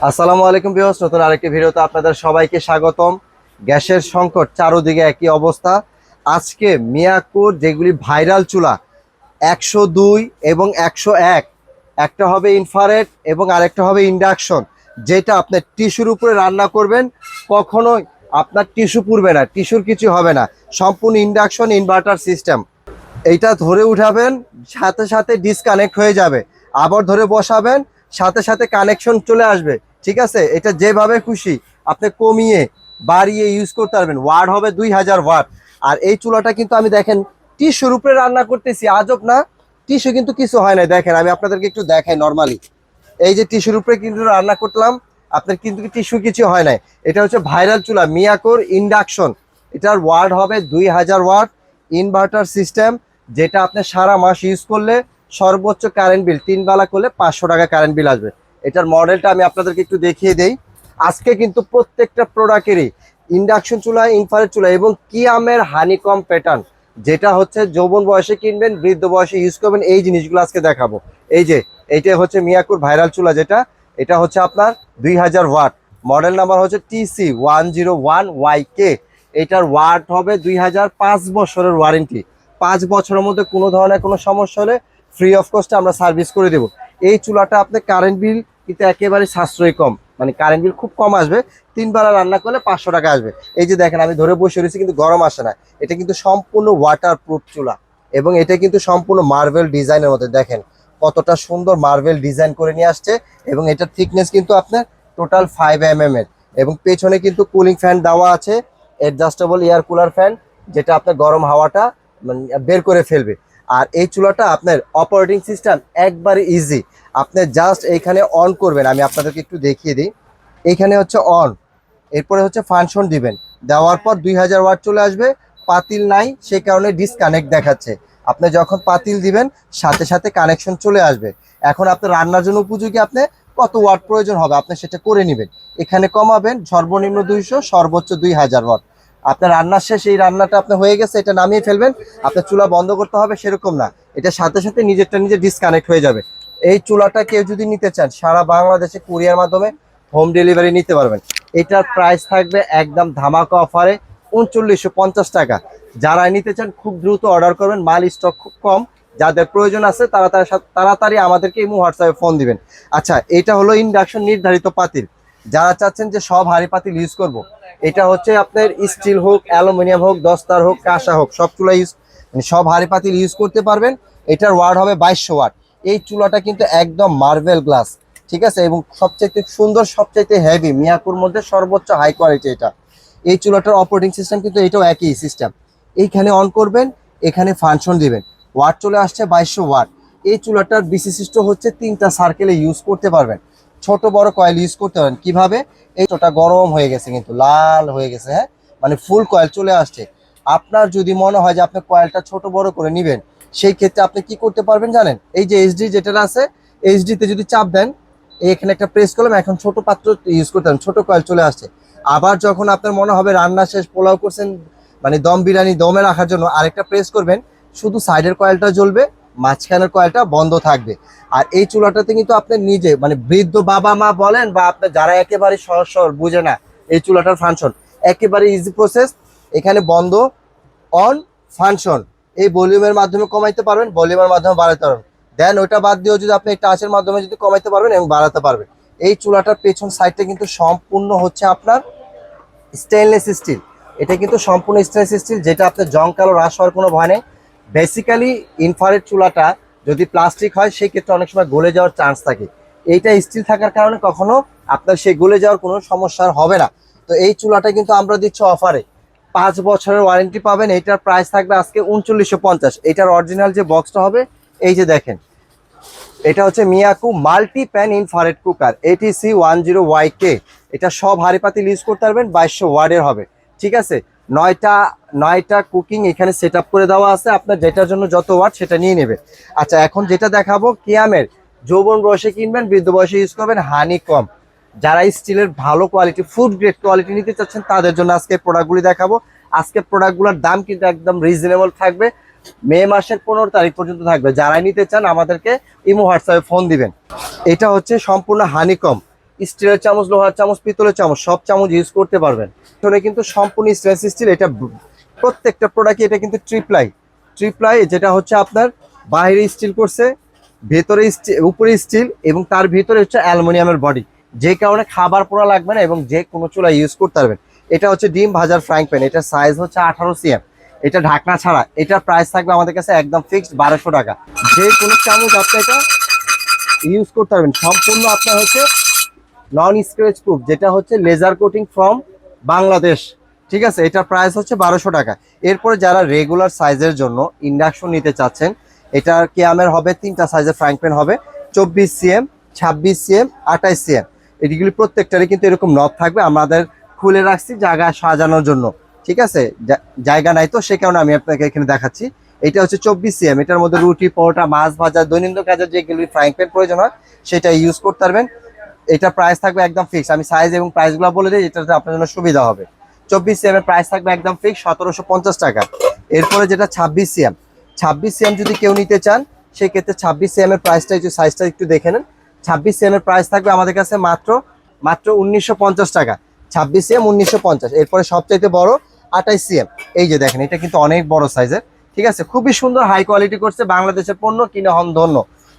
আসসালামু আলাইকুম ভিউয়ার্স, নতুন আরেকটি ভিডিওতে আপনাদের সবাইকে স্বাগতম। গ্যাসের সংকট চারদিকে একই অবস্থা। আজকে মিয়াকোর যেগুলি ভাইরাল চুলা 102 এবং 101, একটা হবে ইনফ্রারেড এবং আরেকটা হবে ইন্ডাকশন, যেটা আপনার টিস্যুর উপরে রান্না করবেন, কখনোই আপনার টিস্যু পুড়বে না, টিস্যুর কিছু হবে না। সম্পূর্ণ ইন্ডাকশন ইনভার্টার সিস্টেম। এইটা ধরে উঠাবেন, সাথে সাথে ডিসকানেক্ট হয়ে যাবে। আবার ধরে বসাবেন, সাথে সাথে কানেকশন চলে আসবে। ঠিক আছে, এটা যেভাবে খুশি আপনি কমিয়ে বাড়িয়ে ইউজ করতে পারবেন। ওয়াট হবে 2000 ওয়াট। আর এই চুলাটা কিন্তু আমি দেখেন টিস্যুর উপরে রান্না করতেছি, আজব না? টিস্যু কিন্তু কিছু হয় না। দেখেন আমি আপনাদেরকে একটু দেখাই নর্মালি। এই যে টিস্যুর উপরে কিন্তু রান্না করলাম, আপনার কিন্তু টিস্যু কিছু হয় নাই। এটা হচ্ছে ভাইরাল চুলা মিয়াকোর ইন্ডাকশন। এটার ওয়াট হবে 2000 ওয়াট, ইনভার্টার সিস্টেম, যেটা আপনি সারা মাস ইউজ করলে সর্বোচ্চ কারেন্ট বিল 3 বেলা করলে 500 টাকা কারেন্ট বিল আসবে। এটার মডেলটা আমি আপনাদেরকে একটু দেখিয়ে দেই। আজকে কিন্তু প্রত্যেকটা প্রোডাক্টেরই ইন্ডাকশন চুলা, ইনফ্রারেড চুলা এবং কিয়ামের হানিকম প্যাটার্ন, যেটা হচ্ছে যৌবন বয়সে কিনবেন, বৃদ্ধ বয়সে ইউজ করবেন, এই জিনিসগুলো আজকে দেখাবো। এই যে এইটা হচ্ছে মিয়াকোর ভাইরাল চুলা, যেটা এটা হচ্ছে আপনার 2000 ওয়াট। মডেল নাম্বার হচ্ছে TC101YK। এটার ওয়াট হবে 2000, 5 বছরের ওয়ারেন্টি। 5 বছরের মধ্যে কোনো ধরনের কোনো সমস্যা হলে ফ্রি অফ কস্টে আমরা সার্ভিস করে দেব। এই চুলাটা আপনি কারেন্ট বিল কিন্তু একেবারে সাশ্রয়ী কম, মানে কারেন্ট বিল খুব কম আসবে। 3 বেলা রান্না করলে 500 টাকা আসবে। এই যে দেখেন আমি ধরে বসে রয়েছি, কিন্তু গরম আসে না। এটা কিন্তু সম্পূর্ণ ওয়াটার প্রুফ চুলা এবং এটা কিন্তু সম্পূর্ণ মার্বেল ডিজাইনের মধ্যে। দেখেন কতটা সুন্দর মার্বেল ডিজাইন করে নিয়ে আসছে এবং এটার থিকনেস কিন্তু আপনার টোটাল 5 mm এর। এবং পেছনে কিন্তু কুলিং ফ্যান দেওয়া আছে, অ্যাডজাস্টেবল এয়ার কুলার ফ্যান, যেটা আপনার গরম হাওয়াটা মানে বের করে ফেলবে। আর এই চুলাটা আপনার অপারেটিং সিস্টেম একবারে ইজি। আপনি জাস্ট এইখানে অন করবেন, আমি আপনাদেরকে একটু দেখিয়ে দিই। এইখানে হচ্ছে অন, এরপরে হচ্ছে ফাংশন দিবেন, দেওয়ার পর 2000 ওয়াট চলে আসবে। পাতিল নাই, সেই কারণে ডিসকানেক্ট দেখাচ্ছে। আপনি যখন পাতিল দিবেন সাথে সাথে কানেকশন চলে আসবে। এখন আপনার রান্নার জন্য উপযোগী, আপনি কত ওয়াট প্রয়োজন হবে আপনি সেটা করে নেবেন। এখানে কমাবেন সর্বনিম্ন 200, সর্বোচ্চ 2000 ওয়াট। আপনার রান্নার শেষ, এই রান্নাটা আপনার হয়ে গেছে, এটা নামিয়ে ফেলবেন। আপনার চুলা বন্ধ করতে হবে সেরকম না, এটা সাথে সাথে নিজেরটা নিজে ডিসকানেক্ট হয়ে যাবে। এই চুলাটা কেউ যদি নিতে চান, সারা বাংলাদেশে কুরিয়ার মাধ্যমে হোম ডেলিভারি নিতে পারবেন। এটার প্রাইস থাকবে একদম ধামাকা অফারে 3950 টাকা। যারা নিতে চান খুব দ্রুত অর্ডার করবেন, মাল স্টক খুব কম। যাদের প্রয়োজন আছে তারা তাড়াতাড়ি আমাদেরকে এই হোয়াটসঅ্যাপে ফোন দিবেন। আচ্ছা, এটা হলো ইন্ডাকশন নির্ধারিত পাতিল। যারা চাচ্ছেন যে সব হাঁড়ি পাতিল ইউজ করব, এটা হচ্ছে আপনার স্টিল হোক, অ্যালুমিনিয়াম হোক, দস্তার হোক, কাঁসা হোক, সব চুলা ইউজ, মানে সব হাঁড়ি পাতিল ইউজ করতে পারবেন। এটার ওয়াট হবে 2200 ওয়াট। এই চুলাটা কিন্তু একদম মার্বেল গ্লাস, ঠিক আছে, এবং সবচাইতে সুন্দর, সবচাইতে হেভি, মিয়াকোর মধ্যে সর্বোচ্চ হাই কোয়ালিটি এটা। এই চুলাটার অপারেটিং সিস্টেম কিন্তু এটাও একই সিস্টেম। এইখানে অন করবেন, এখানে ফাংশন দিবেন, ওয়াট চলে আসছে 2200 ওয়াট। এই চুলাটার বিশিষ্ট হচ্ছে 3টা সার্কেলে ইউজ করতে পারবেন, ছোট বড় কয়েল ইউজ করতে পারেন। কিভাবে? এই চুলাটা গরম হয়ে গেছে, কিন্তু লাল হয়ে গেছে, হ্যাঁ, মানে ফুল কয়েল চলে আসছে। আপনার যদি মনে হয় যে আপনি কয়েলটা ছোট বড় করে নেবেন, সেই ক্ষেত্রে আপনি কি করতে পারবেন জানেন? এই যে এইচডি যেটা আছে, এইচডিতে যদি চাপ দেন, এখানে একটা প্রেস করলাম, এখন ছোট পাত্র ইউজ করতে পারেন, ছোট কয়েল চলে আসছে। আবার যখন আপনার মনে হবে রান্না শেষ, পোলাও করছেন, মানে দম বিরিয়ানি দমে রাখার জন্য আরেকটা প্রেস করবেন, শুধু সাইডের কয়েলটা জ্বলবে, মাঝখানের কয়েলটা বন্ধ থাকবে। আর এই চুলাটাতে কিন্তু আপনি নিজে, মানে বৃদ্ধ বাবা মা বলেন বা আপনার যারা একেবারে সহজ সরল বুঝে না, এই চুলাটার ফাংশন একেবারে ইজি প্রসেস। এখানে বন্ধ, অন, ফাংশন, এই ভলিউমের মাধ্যমে কমাইতে পারবেন, ভলিউমের মাধ্যমে বাড়াতে পারবেন। দেন ওইটা বাদ দিয়েও যদি আপনি টাচের মাধ্যমে যদি কমাইতে পারবেন এবং বাড়াতে পারবেন। এই চুলাটার পেছন সাইডটা কিন্তু সম্পূর্ণ হচ্ছে আপনার স্টেনলেস স্টিল। এটা কিন্তু সম্পূর্ণ স্টেনলেস স্টিল, যেটা আপনার জং কালো হ্রাস হওয়ার কোনো ভয় নেই। বেসিক্যালি ইনফ্রারেড চুলাটা যদি প্লাস্টিক হয় সেই ক্ষেত্রে অনেক সময় গলে যাওয়ার চান্স থাকে। এইটা স্টিল থাকার কারণে কখনো আপনার সেই গলে যাওয়ার কোনো সমস্যা হবে না। তো এই চুলাটা কিন্তু আমরা দিচ্ছি অফারে, 5 বছরের ওয়ারেন্টি পাবেন। এটার প্রাইস থাকবে আজকে 3950। এটার অরিজিনাল যে বক্সটা হবে, এই যে দেখেন, এটা হচ্ছে Miyako multi pan infrared cooker ATC10YK। এটা সব হাঁড়ি পাতিল ইউজ করতে পারবেন, 2200 ওয়াটের হবে। ঠিক আছে, 9টা কুকিং এখানে সেট আপ করে দেওয়া আছে, আপনার যেটার জন্য যত ওয়াট সেটা নিয়ে নেবে। আচ্ছা, এখন যেটা দেখাবো কিয়ামের, যৌবন বয়সে কিনবেন, বৃদ্ধ বয়সে ইউজ করবেন, হানি কম। যারা স্টিলের ভালো কোয়ালিটি, ফুড গ্রেড কোয়ালিটি নিতে চাচ্ছেন, তাদের জন্য আজকে প্রোডাক্টগুলি দেখাবো। আজকে প্রোডাক্টগুলোর দাম কিন্তু একদম রিজনেবল থাকবে, মে মাসের 15 তারিখ পর্যন্ত থাকবে। যারা নিতে চান আমাদেরকে ইমো হোয়াটসঅ্যাপে ফোন দিবেন। এটা হচ্ছে সম্পূর্ণ হানিকম, স্টিলের চামচ, লোহার চামচ, পিতলের চামচ, সব চামচ ইউজ করতে পারবেন। এটা কিন্তু সম্পূর্ণ স্টেনলেস স্টিল। এটা প্রত্যেকটা প্রোডাক্টই এটা কিন্তু ট্রিপ্লাই, যেটা হচ্ছে আপনার বাইরে স্টিল করছে, ভেতরে উপরে স্টিল, এবং তার ভিতরে হচ্ছে অ্যালুমিনিয়ামের বডি, যে কারণে খাবার পোড়া লাগবে না এবং যে কোনো চুলা ইউজ করতে পারবেন। এটা হচ্ছে ডিম ভাজার ফ্রাইং প্যান, এটা সাইজ হচ্ছে 18 cm, এটা ঢাকনা ছাড়া। এটার প্রাইস থাকবে আমাদের কাছে একদম ফিক্সড 1200 টাকা। যে কোনো চামচ আপনি এটা ইউজ করতে পারবেন। সম্পূর্ণ আপনার হচ্ছে নন স্ক্র্যাচ প্রুফ, যেটা হচ্ছে লেজার কোটিং ফ্রম বাংলাদেশ, ঠিক আছে। এটার প্রাইস হচ্ছে 1200 টাকা। এরপরে যারা রেগুলার সাইজের জন্য ইন্ডাকশন নিতে চাচ্ছেন, এটার কেয়ামের হবে 3টা সাইজের ফ্রাইং প্যান হবে, 24 cm, 26 cm, 28 cm। এগুলি প্রত্যেকটারই কিন্তু এরকম নব থাকবে, আমাদের খুলে রাখছি জায়গা সাজানোর জন্য, ঠিক আছে। জায়গা নাই তো সে কারণে আমি আপনাকে এখানে দেখাচ্ছি। এটা হচ্ছে 24 cm, এটার মধ্যে রুটি, পরোটা, মাছ ভাজা, দৈনন্দিন কাজের যেগুলি ফ্রাইং প্যান প্রয়োজন হয় সেটা ইউজ করতে পারবেন। এটা প্রাইস থাকবে একদম ফিক্স। আমি সাইজ এবং প্রাইসগুলো বলে দিই, এটাতে আপনার জন্য সুবিধা হবে। 24 cm এর প্রাইস থাকবে একদম ফিক্স 1750 টাকা। এরপরে যেটা 26 cm, 26 cm যদি কেউ নিতে চান সেক্ষেত্রে 26 cm এর প্রাইসটা, একটু সাইজটা একটু দেখে নেন। 26 cm এর প্রাইস থাকবে আমাদের কাছে মাত্র 1950 টাকা। 26 cm 1950। এরপরে সবচাইতে বড় 28 cm, এই যে দেখেন, এটা কিন্তু অনেক বড় সাইজের, ঠিক আছে। খুবই সুন্দর হাই কোয়ালিটি করছে, বাংলাদেশের পণ্য, কিনে হন ধন্য।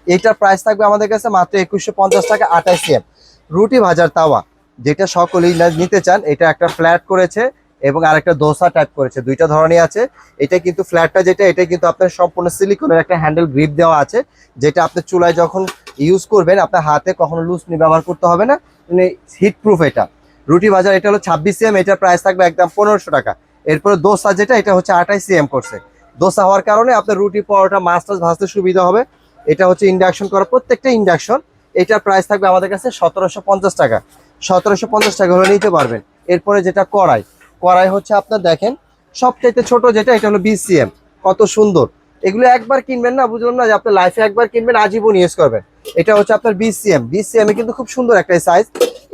এটার প্রাইস থাকবে আমাদের কাছে মাত্র 2150 টাকা। 28 cm রুটি ভাজার তাওয়া, যেটা সকলেই নিতে চান। এটা একটা ফ্ল্যাট করেছে এবং আরেকটা দোসা টাইপ করেছে, দুইটা ধরনের আছে। এটা কিন্তু ফ্ল্যাটটা যেটা, এটা কিন্তু আপনার সম্পূর্ণ সিলিকনের একটা হ্যান্ডেল গ্রিপ দেওয়া আছে, যেটা আপনি চুলায় যখন ইউজ করবেন আপনার হাতে কখনো লুজনি ব্যবহার করতে হবে না, মানে হিট প্রুফ। এটা রুটি ভাজার, এটা হলো 26 cm, এটার প্রাইস থাকবে একদম 1500 টাকা। এরপরে দোসা যেটা, এটা হচ্ছে 28 cm করছে। দোসা হওয়ার কারণে আপনার রুটি, পরোটা, মাছ টাছ ভাজতে সুবিধা হবে। এটা হচ্ছে ইন্ডাকশন করা, প্রত্যেকটা ইন্ডাকশন। এটার প্রাইস থাকবে আমাদের কাছে 1750 টাকা। 1750 টাকা হলে নিতে পারবেন। এরপরে যেটা কড়াই হচ্ছে আপনার দেখেন সবচাইতে ছোট যেটা, এটা হলো 20 cm, কত সুন্দর। এগুলো একবার কিনবেন না, বুঝলাম না, যে আপনার লাইফে একবার কিনবেন, আজীবন ইউজ করবেন। এটা হচ্ছে আপনার 20 cm, 20 cm কিন্তু খুব সুন্দর একটা সাইজ।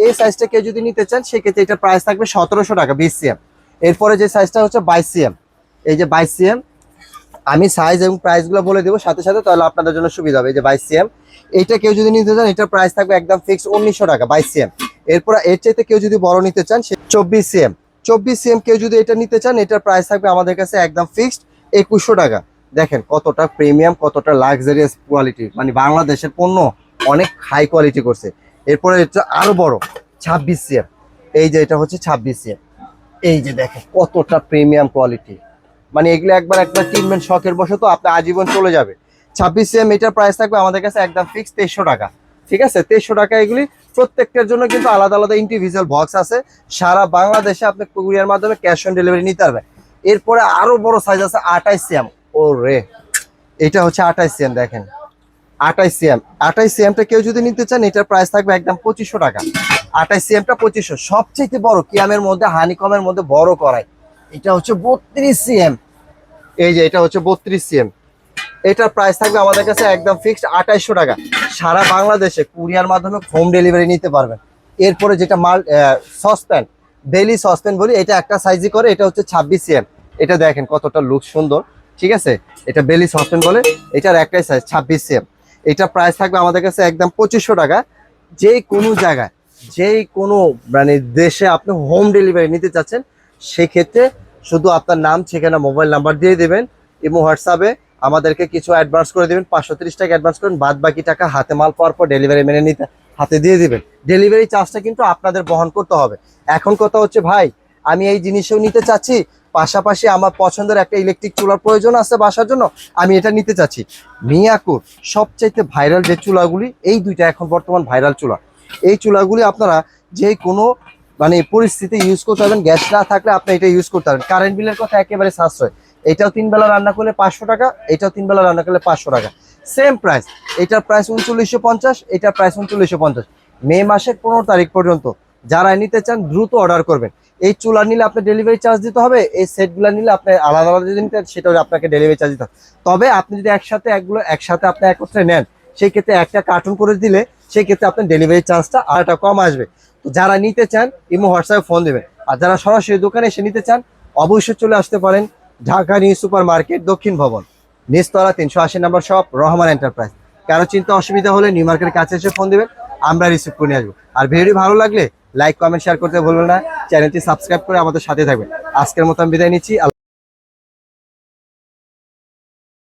এই সাইজটা কেউ যদি নিতে চান সেক্ষেত্রে এটা প্রাইস থাকবে 1700 টাকা, 20 cm। এরপরে যে সাইজটা হচ্ছে 22 cm, এই যে 22 cm, আমি সাইজ এবং প্রাইসগুলো বলে দেবো সাথে সাথে, তাহলে আপনাদের জন্য সুবিধা হবে। এই যে 22 cm, এইটা কেউ যদি নিতে চান এটার প্রাইস থাকবে একদম ফিক্স 1900 টাকা, 22 cm। এরপর এর চাইতে কেউ যদি বড় নিতে চান, 24 cm, 24 cm কেউ যদি এটা নিতে চান, এটার প্রাইস থাকবে আমাদের কাছে একদম ফিক্সড 2100 টাকা। দেখেন কতটা প্রিমিয়াম, কতটা লাক্সারিয়াস কোয়ালিটি, মানে বাংলাদেশের পণ্য অনেক হাই কোয়ালিটি করছে। এরপরে এটা আরো বড় 26 cm, এই যে এটা হচ্ছে 26 cm, এই যে দেখেন কতটা প্রিমিয়াম কোয়ালিটি, মানে এগুলো একবার কিনবেন শখের বশত, আপনার আজীবন চলে যাবে। 26 cm, এটার প্রাইস থাকবে আমাদের কাছে একদম ফিক্স 2300 টাকা, ঠিক আছে। 2300 টাকা। এগুলি প্রত্যেকটার জন্য কিন্তু আলাদা আলাদা ইন্ডিভিজুয়াল বক্স আছে, সারা বাংলাদেশে আপনি কুরিয়ার মাধ্যমে ক্যাশ অন ডেলিভারি নিতে পারবেন। এরপরে আরো বড় সাইজ আছে 28 cm, ও রে, এটা হচ্ছে 28 cm, দেখেন 28 cm। 28 cmটা কেউ যদি নিতে চান এটার প্রাইস থাকবে একদম 2500 টাকা। 28 cmটা 2500। সবচেয়ে বড় কিয়ামের মধ্যে, হানিকমের মধ্যে বড় করাই, এটা হচ্ছে 32 cm, এই যে এটা হচ্ছে 32 cm। এটার প্রাইস থাকবে আমাদের কাছে একদম ফিক্সড 2800 টাকা। সারা বাংলাদেশে কুরিয়ার মাধ্যমে হোম ডেলিভারি নিতে পারবেন। এরপরে যেটা সসপ্যান, বেলি সসপ্যান বলি, এটা একটা সাইজই করে, এটা হচ্ছে 26 cm। এটা দেখেন কতটা লুক সুন্দর, ঠিক আছে। এটা বেলি সসপ্যান বলে, এটার একটাই সাইজ 26 cm। এটা প্রাইস থাকবে আমাদের কাছে একদম 2500 টাকা। যে কোনো জায়গায়, যে কোনো মানে দেশে আপনি হোম ডেলিভারি নিতে চাচ্ছেন, সেক্ষেত্রে শুধু আপনার নাম, ঠিকানা, মোবাইল নাম্বার দিয়ে দেবেন এবং হোয়াটসঅ্যাপে আমাদেরকে কিছু অ্যাডভান্স করে দেবেন, 530 টাকা অ্যাডভান্স করেন, বাদ বাকি টাকা হাতে মাল পাওয়ার পর ডেলিভারি মেনে নিতে হাতে দিয়ে দিবেন। ডেলিভারি চার্জটা কিন্তু আপনাদের বহন করতে হবে। এখন কথা হচ্ছে ভাই, আমি এই জিনিসও নিতে চাচ্ছি, পাশাপাশি আমার পছন্দের একটা ইলেকট্রিক চুলার প্রয়োজন আছে বাসার জন্য, আমি এটা নিতে চাচ্ছি। মিয়াকোর সবচাইতে ভাইরাল যে চুলাগুলি, এই দুইটা এখন বর্তমান ভাইরাল চুলা। এই চুলাগুলি আপনারা যে কোনো মানে পরিস্থিতি ইউজ করতে পারবেন। গ্যাস না থাকলে আপনি এটা ইউজ করতে পারবেন। কারেন্ট বিলের কথা একেবারে সাশ্রয়। এটাও 3 বেলা রান্না করলে 500 টাকা, এটাও 3 বেলা রান্না করলে 500 টাকা, সেম প্রাইস। এটার প্রাইস 3950, এটার প্রাইস 3950। মে মাসের 15 তারিখ পর্যন্ত যারা নিতে চান দ্রুত অর্ডার করবেন। এই চুলা নিলে আপনি ডেলিভারি চার্জ দিতে হবে, এই সেটগুলো নিলে আপনি আলাদা আলাদা যদি নিতে সেটা আপনাকে ডেলিভারি চার্জ দিতে হবে। তবে আপনি যদি একসাথে আপনি একত্রে নেন, সেই ক্ষেত্রে একটা কার্টুন করে দিলে সেই ক্ষেত্রে আপনার ডেলিভারি চার্জটা আরেকটা কম আসবে। তো যারা নিতে চান ইমো হোয়াটসঅ্যাপে ফোন দেবেন, আর যারা সরাসরি দোকানে এসে নিতে চান অবশ্যই চলে আসতে পারেন ঢাকা নিউ সুপার মার্কেট, দক্ষিণ ভবন, নিচতলা 380 নম্বর শপ, রহমান এন্টারপ্রাইজ। কারো চিন্তা অসুবিধা হলে নিউ মার্কেটের কাছে এসে ফোন দেবেন। আমরা রিসিভ করে নিয়ে আসবো। আর ভিডিওটি ভালো লাগলে লাইক কমেন্ট শেয়ার করতে ভুলবেন না, চ্যানেলটি সাবস্ক্রাইব করে আমাদের সাথে থাকবেন। আজকের মতো আমি বিদায় নিচ্ছি।